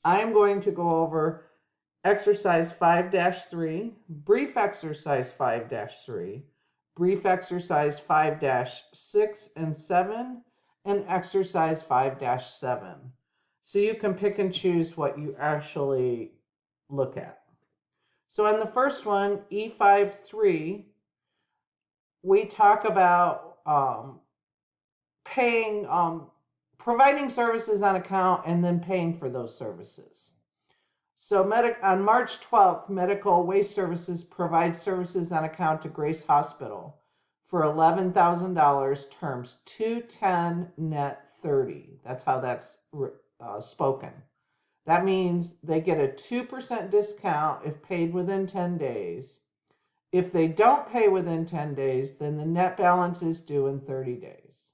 I'm going to go over exercise 5-3, brief exercise 5-3, brief exercise 5-6 and 7, and exercise 5-7. So you can pick and choose what you actually look at. So in the first one, E5-3, we talk about paying, providing services on account and then paying for those services. So on March 12th, Medical Waste Services provides services on account to Grace Hospital for $11,000, terms 210 net 30. That's how that's spoken. That means they get a 2% discount if paid within 10 days. If they don't pay within 10 days, then the net balance is due in 30 days.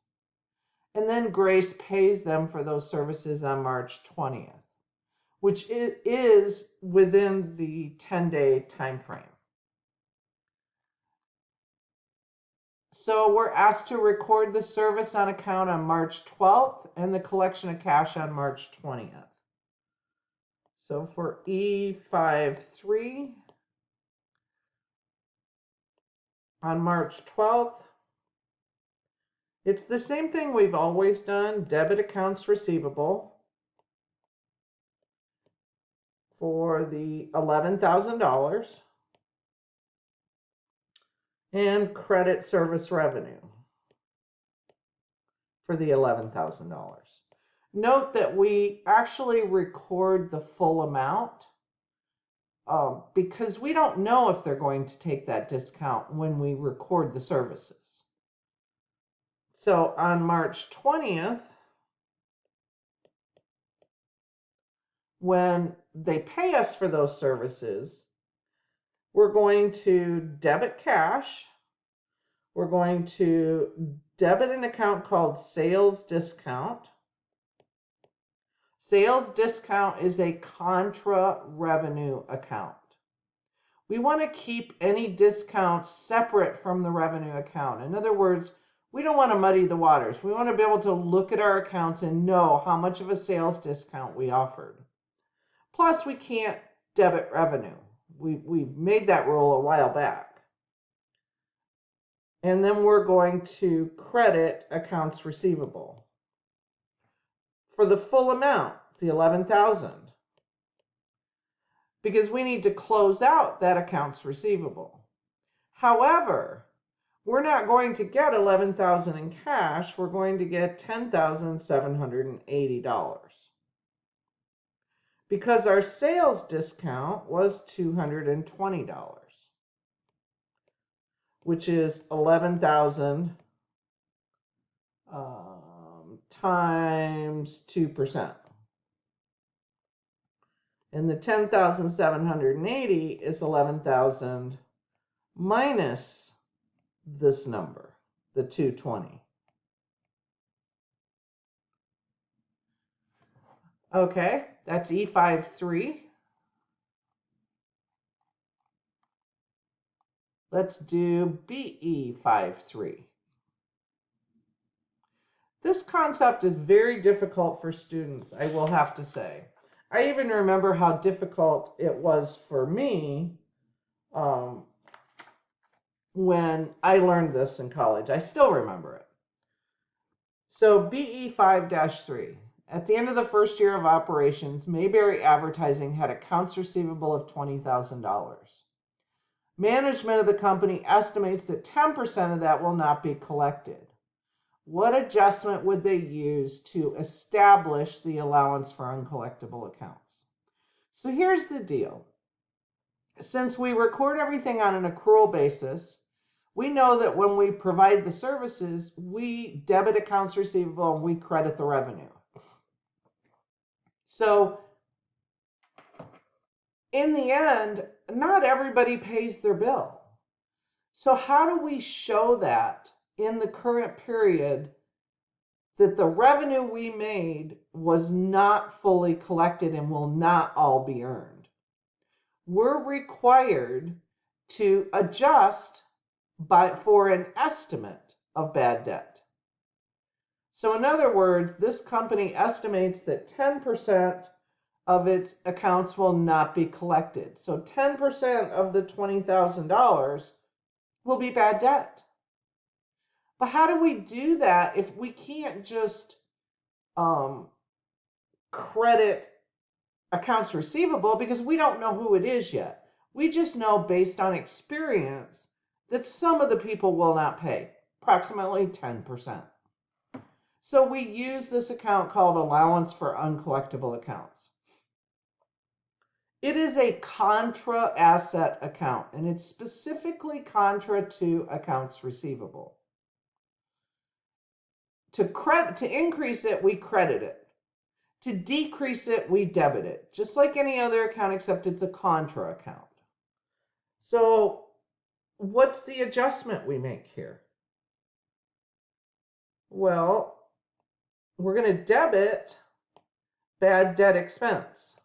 And then Grace pays them for those services on March 20th, which is within the 10-day time frame. So we're asked to record the service on account on March 12th and the collection of cash on March 20th. So for E5-3, on March 12th, it's the same thing we've always done, debit accounts receivable for the $11,000 and credit service revenue for the $11,000. Note that we actually record the full amount because we don't know if they're going to take that discount when we record the services. So on March 20th, when they pay us for those services, we're going to debit cash. We're going to debit an account called sales discount. Sales discount is a contra revenue account. We want to keep any discounts separate from the revenue account. In other words, we don't want to muddy the waters. We want to be able to look at our accounts and know how much of a sales discount we offered. Plus, we can't debit revenue. We've made that rule a while back. And then we're going to credit accounts receivable for the full amount, the $11,000, because we need to close out that accounts receivable. However, we're not going to get $11,000 in cash. We're going to get $10,780 because our sales discount was $220, which is 11,000 times 2%. And the 10,780 is 11,000 minus this number, the 220. Okay, that's E5-3. Let's do BE5-3. This concept is very difficult for students, I will have to say. I even remember how difficult it was for me when I learned this in college. I still remember it. So BE5-3. At the end of the first year of operations, Mayberry Advertising had accounts receivable of $20,000. Management of the company estimates that 10% of that will not be collected. What adjustment would they use to establish the allowance for uncollectible accounts? So here's the deal. Since we record everything on an accrual basis, we know that when we provide the services, we debit accounts receivable and we credit the revenue. So in the end, not everybody pays their bill. So how do we show that in the current period that the revenue we made was not fully collected and will not all be earned? We're required to adjust for an estimate of bad debt. So in other words, this company estimates that 10% of its accounts will not be collected. So 10% of the $20,000 will be bad debt. But how do we do that if we can't just credit accounts receivable because we don't know who it is yet? We just know based on experience that some of the people will not pay, approximately 10%. So we use this account called allowance for uncollectible accounts. It is a contra asset account, and it's specifically contra to accounts receivable. To increase it, we credit it. To decrease it, we debit it, just like any other account, except it's a contra account. So what's the adjustment we make here? Well, we're going to debit bad debt expense.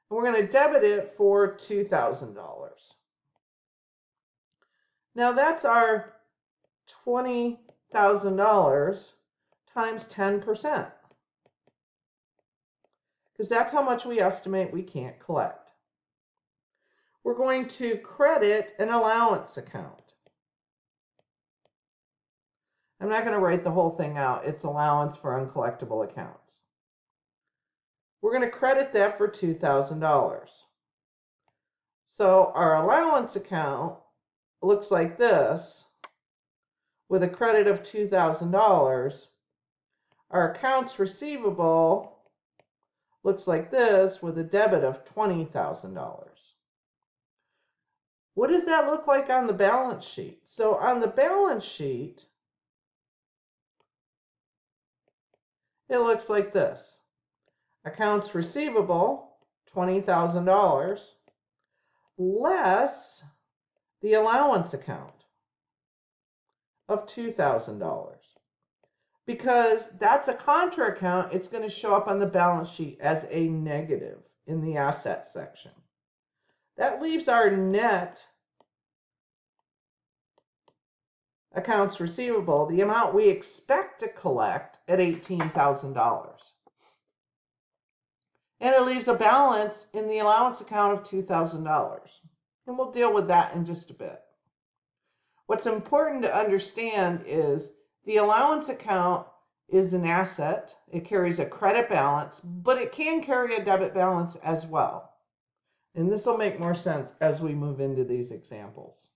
And we're going to debit it for $2,000. Now that's our $20,000 times 10%, because that's how much we estimate we can't collect. We're going to credit an allowance account. I'm not going to write the whole thing out. It's allowance for uncollectible accounts. We're going to credit that for $2,000. So our allowance account looks like this with a credit of $2,000. Our accounts receivable looks like this with a debit of $20,000. What does that look like on the balance sheet? So on the balance sheet, it looks like this. Accounts receivable, $20,000, less the allowance account of $2,000. Because that's a contra account, it's going to show up on the balance sheet as a negative in the asset section. That leaves our net accounts receivable, the amount we expect to collect, at $18,000. And it leaves a balance in the allowance account of $2,000. And we'll deal with that in just a bit. What's important to understand is the allowance account is an asset. It carries a credit balance, but it can carry a debit balance as well. And this will make more sense as we move into these examples.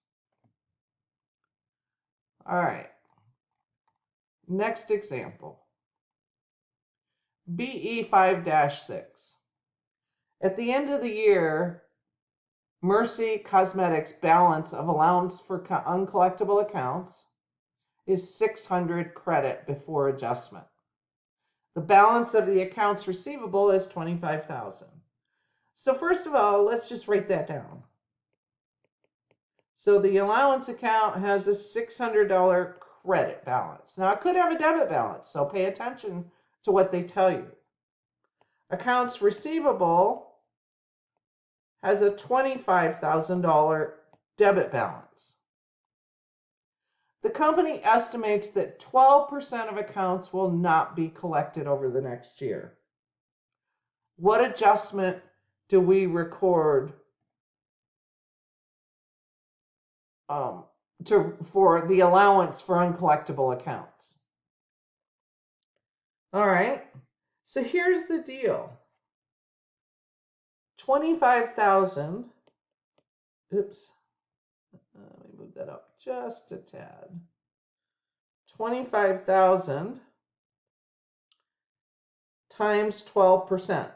All right. Next example. BE 5-6. At the end of the year, Mercy Cosmetics' balance of allowance for uncollectible accounts is 600 credit before adjustment. The balance of the accounts receivable is 25,000. So first of all, let's just write that down. So the allowance account has a $600 credit balance. Now it could have a debit balance, so pay attention to what they tell you. Accounts receivable has a $25,000 debit balance. The company estimates that 12% of accounts will not be collected over the next year. What adjustment do we record for the allowance for uncollectible accounts? All right, so here's the deal. 25,000, oops, let me move that up just a tad. 25,000 times 12%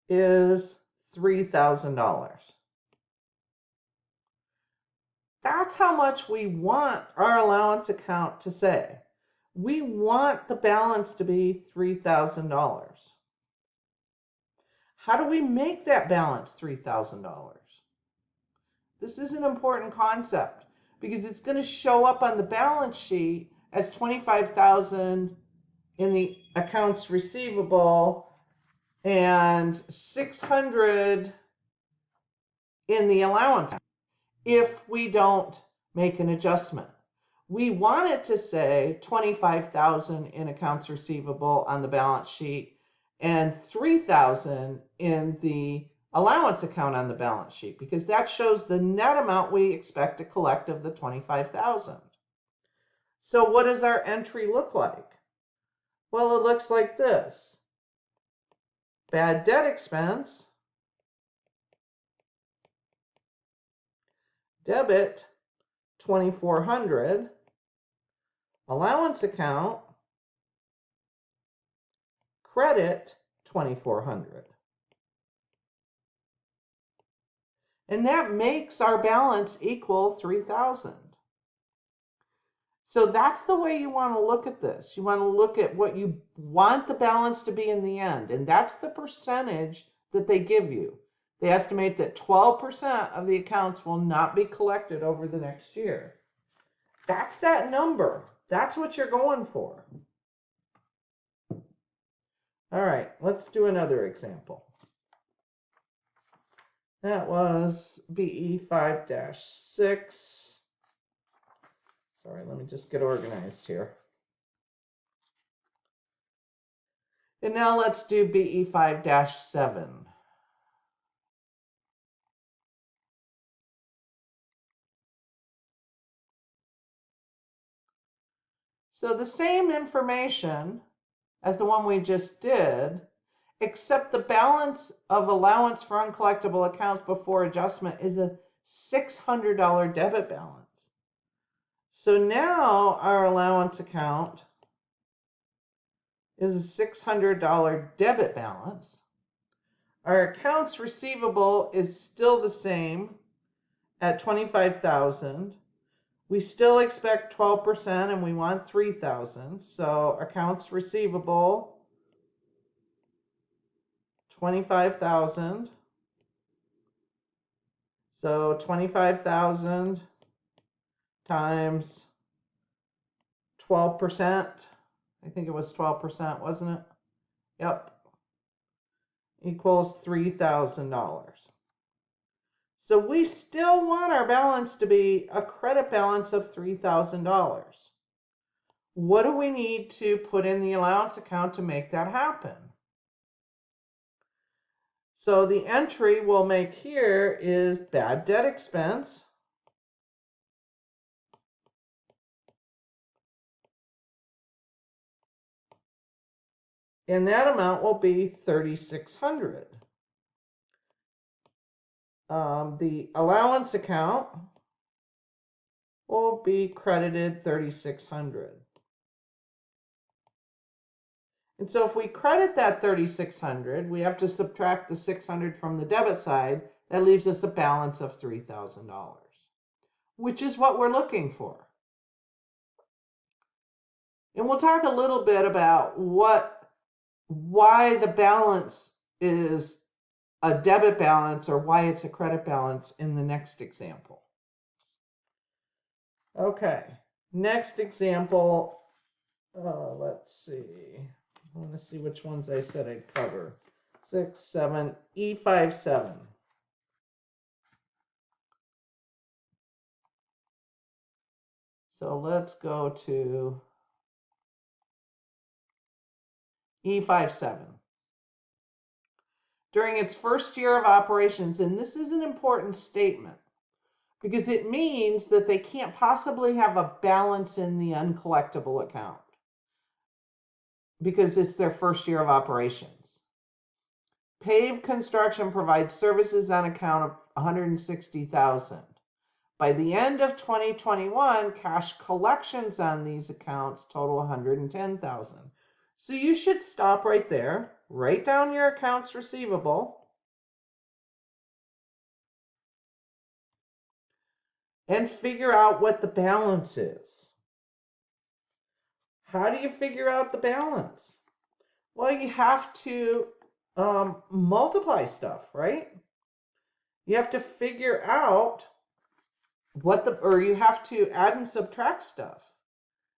is $3,000. That's how much we want our allowance account to say. We want the balance to be $3,000. How do we make that balance $3,000? This is an important concept because it's going to show up on the balance sheet as 25,000 in the accounts receivable and 600 in the allowance. if we don't make an adjustment. We want it to say 25,000 in accounts receivable on the balance sheet and 3,000 in the allowance account on the balance sheet, because that shows the net amount we expect to collect of the 25,000. So what does our entry look like? Well, it looks like this. Bad debt expense, debit 2,400, allowance account, credit 2,400. And that makes our balance equal 3,000. So that's the way you want to look at this. You want to look at what you want the balance to be in the end, and that's the percentage that they give you. They estimate that 12% of the accounts will not be collected over the next year. That's that number. That's what you're going for. All right, let's do another example. That was BE 5-6. Sorry, let me just get organized here. And now let's do BE 5-7. So the same information as the one we just did, except the balance of allowance for uncollectible accounts before adjustment is a $600 debit balance. So now our allowance account is a $600 debit balance. Our accounts receivable is still the same at 25,000. We still expect 12% and we want 3,000. So accounts receivable, 25,000. So 25,000 times 12%. I think it was 12%, wasn't it? Yep. Equals $3,000. So we still want our balance to be a credit balance of $3,000. What do we need to put in the allowance account to make that happen? So the entry we'll make here is bad debt expense. And that amount will be $3,600. The allowance account will be credited $3,600. And so if we credit that $3,600, we have to subtract the $600 from the debit side. That leaves us a balance of $3,000, which is what we're looking for. And we'll talk a little bit about why the balance is a debit balance or why it's a credit balance in the next example. Okay, next example, let's see. I want to see which ones I said I'd cover. 6, 7, E57. So let's go to E57. During its first year of operations, and this is an important statement because it means that they can't possibly have a balance in the uncollectible account because it's their first year of operations. Pave Construction provides services on account of $160,000. By the end of 2021, cash collections on these accounts total $110,000. So you should stop right there, write down your accounts receivable, and figure out what the balance is. How do you figure out the balance? Well, you have to multiply stuff, right? You have to figure out or you have to add and subtract stuff.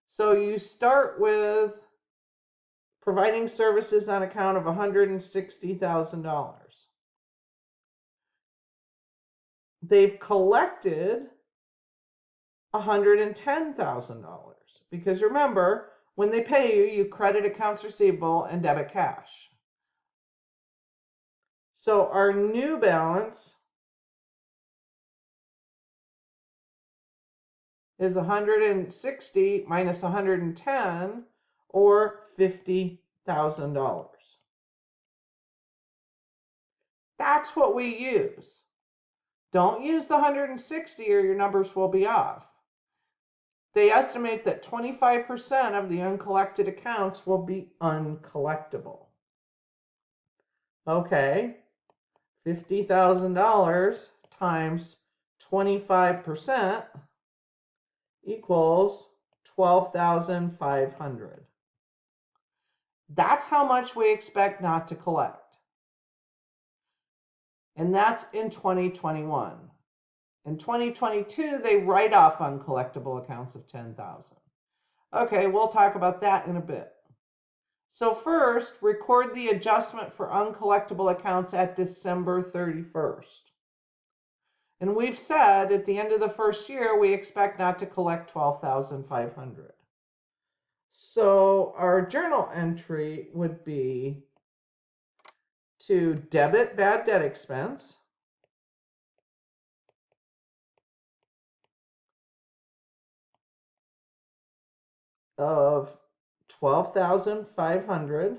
So you start with providing services on account of $160,000. they've collected $110,000 because remember, when they pay you, you credit accounts receivable and debit cash. So our new balance is 160 minus 110, or $50,000. That's what we use. Don't use the 160 or your numbers will be off. They estimate that 25% of the uncollected accounts will be uncollectible. Okay, $50,000 times 25% equals 12,500. That's how much we expect not to collect. And that's in 2021. In 2022, they write off uncollectible accounts of 10,000. Okay, we'll talk about that in a bit. So first, record the adjustment for uncollectible accounts at December 31st. And we've said at the end of the first year, we expect not to collect 12,500. So our journal entry would be to debit bad debt expense of 12,500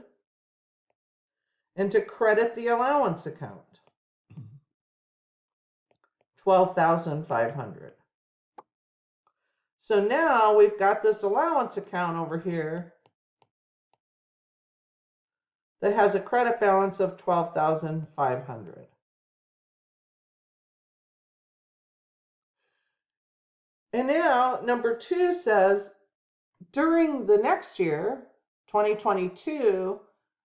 and to credit the allowance account 12,500. So now we've got this allowance account over here that has a credit balance of 12,500. And now number 2 says during the next year, 2022,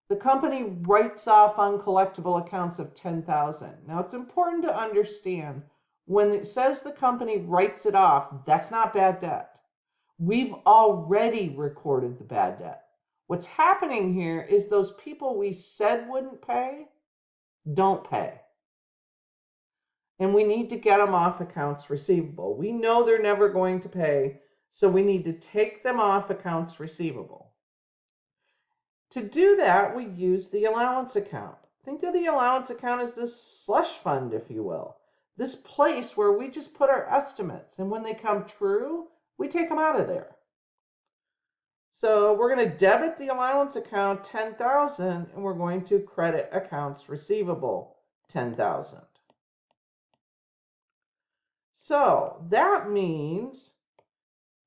the company writes off uncollectible accounts of 10,000. Now it's important to understand when it says the company writes it off, that's not bad debt. We've already recorded the bad debt. What's happening here is those people we said wouldn't pay, don't pay. And we need to get them off accounts receivable. We know they're never going to pay, so we need to take them off accounts receivable. To do that, we use the allowance account. Think of the allowance account as this slush fund, if you will. This place where we just put our estimates, and when they come true, we take them out of there. So we're going to debit the allowance account 10,000, and we're going to credit accounts receivable 10,000. So that means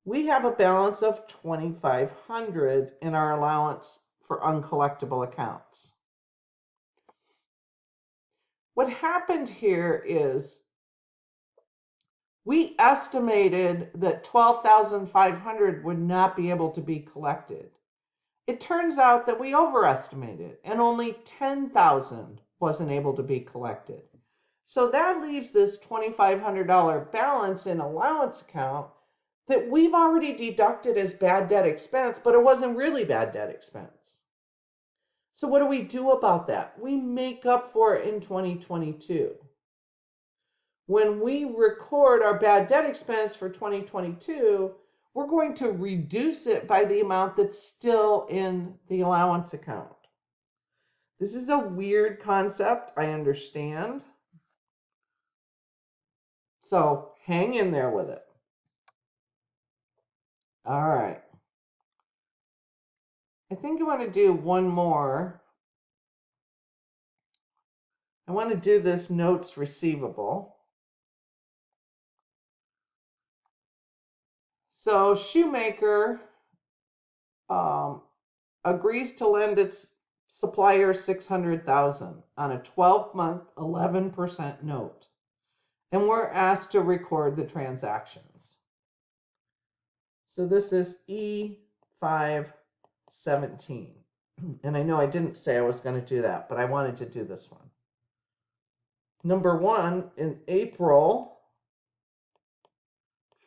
we have a balance of 2,500 in our allowance for uncollectible accounts. What happened here is we estimated that 12,500 would not be able to be collected. It turns out that we overestimated and only 10,000 wasn't able to be collected. So that leaves this $2,500 balance in allowance account that we've already deducted as bad debt expense, but it wasn't really bad debt expense. So what do we do about that? We make up for it in 2022. When we record our bad debt expense for 2022, we're going to reduce it by the amount that's still in the allowance account. This is a weird concept, I understand. So hang in there with it. All right. I think I want to do one more. I want to do this notes receivable. So Shoemaker agrees to lend its supplier $600,000 on a 12-month 11% note. And we're asked to record the transactions. So this is E517. And I know I didn't say I was going to do that, but I wanted to do this one. Number 1, in April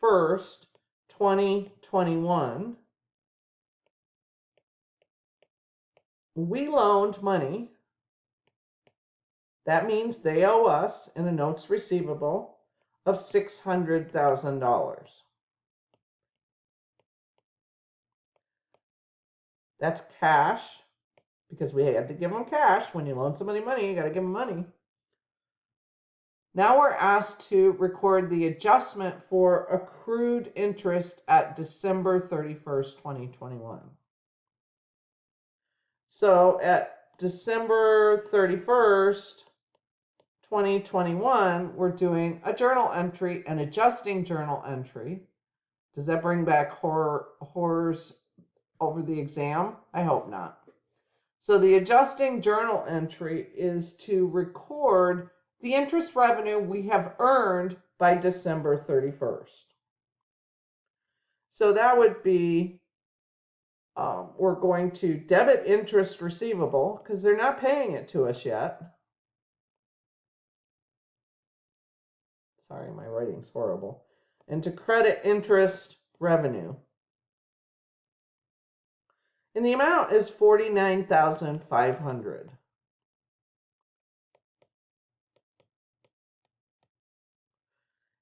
1st, 2021, we loaned money. That means they owe us in a notes receivable of $600,000. That's cash, because we had to give them cash. When you loan somebody money, you got to give them money. Now we're asked to record the adjustment for accrued interest at December 31st, 2021. So at December 31st, 2021, we're doing a journal entry, an adjusting journal entry. Does that bring back horrors over the exam? I hope not. So the adjusting journal entry is to record the interest revenue we have earned by December 31st. So that would be, we're going to debit interest receivable, because they're not paying it to us yet. Sorry, my writing's horrible. And to credit interest revenue. And the amount is $49,500.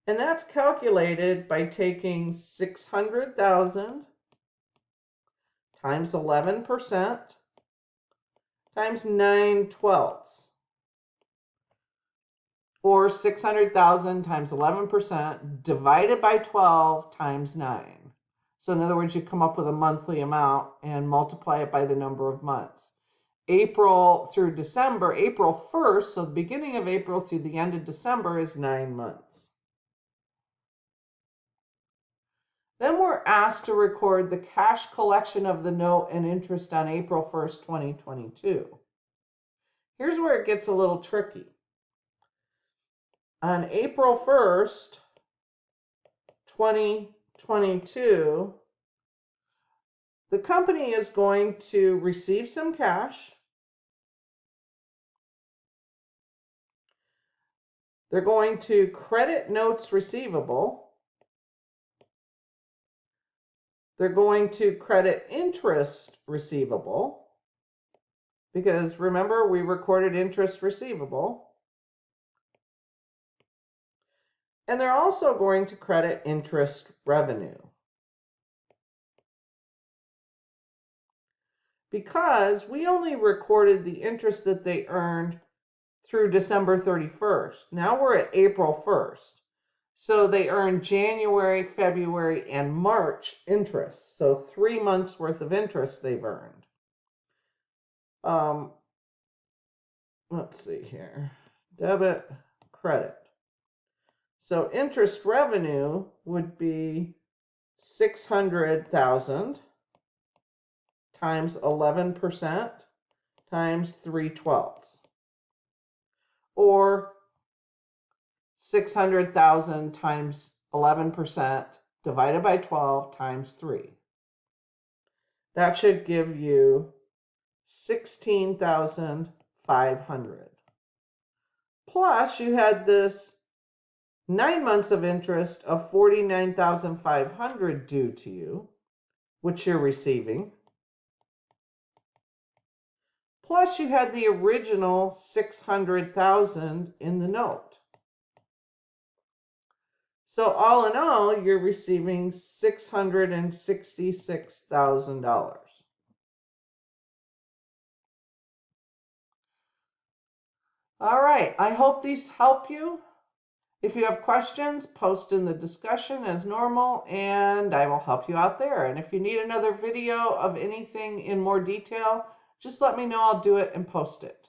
And that's calculated by taking 600,000 times 11% times 9/12, or 600,000 times 11% divided by 12 times 9. So in other words, you come up with a monthly amount and multiply it by the number of months. April through December, April 1st, so the beginning of April through the end of December is 9 months. Then we're asked to record the cash collection of the note and interest on April 1st, 2022. Here's where it gets a little tricky. On April 1st, 2022, the company is going to receive some cash. They're going to credit notes receivable. They're going to credit interest receivable, because remember, we recorded interest receivable. And they're also going to credit interest revenue, because we only recorded the interest that they earned through December 31st. Now we're at April 1st. So they earned January, February, and March interest. So 3 months worth of interest they've earned. Let's see here. Debit, credit. So interest revenue would be 600,000 times 11% times 3/12, or 600,000 times 11% divided by 12 times 3. That should give you 16,500. Plus, you had this 9 months of interest of 49,500 due to you, which you're receiving. Plus, you had the original 600,000 in the note. So all in all, you're receiving $666,000. All right, I hope these help you. If you have questions, post in the discussion as normal, and I will help you out there. And if you need another video of anything in more detail, just let me know. I'll do it and post it.